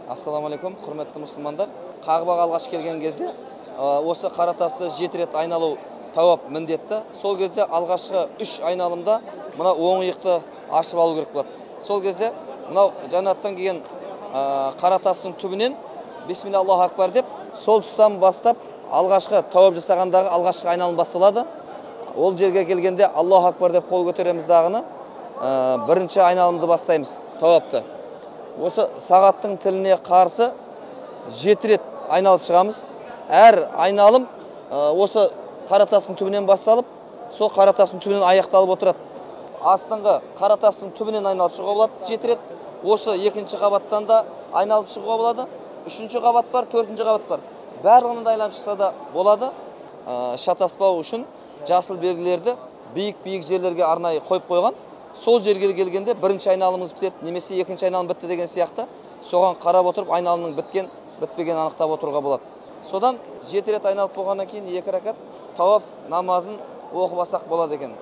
Ассаламу алейкум, құрметті мұсылмандар. Қағбаға алғаш келген кезде осы Қаратасты 7 рет айналу тауап міндетті. Сол кезде алғашқы 3 айналымда мына оң иықты ашып алу керек болады. Сол кезде мынау жаннаттан келген Қаратастың түбінен бисмилля Аллаху акбар деп сол тұстан бастап алғашқы тауап жасағандағы алғашқы айналым басталады. Ол жерге келгенде Аллаху акбар деп қол көтереміз дағыны бірінші айналымды бастаймыз тауапты. Осы сағаттың тіліне қарсы 7 рет айналып шығамыз. Әр айналым осы Қаратастың түбінен басталып, сол Қаратастың түбінен аяқталып отырады. Астыңғы Қаратастың түбінен айналып шығуға болады 7 рет. Осы екінші қабаттан да айналып шығуға болады. Үшінші қабат бар, төртінші қабат бар. Барлығынан да айналып шықса да болады. Шатаспау үшін жасыл белгілерді биік жерлерге арнайы қойып қойған. Сол жерге келгенде бірінші айналымыз бітеді, немесе екінші айналым бітті деген сияқты соған қарап отырып айналымның біткен, бітпеген анықтап отыруға болады. Содан 7 рет айналып болғаннан кейін 2 ракат тауаф намазын оқып алсақ болады екен.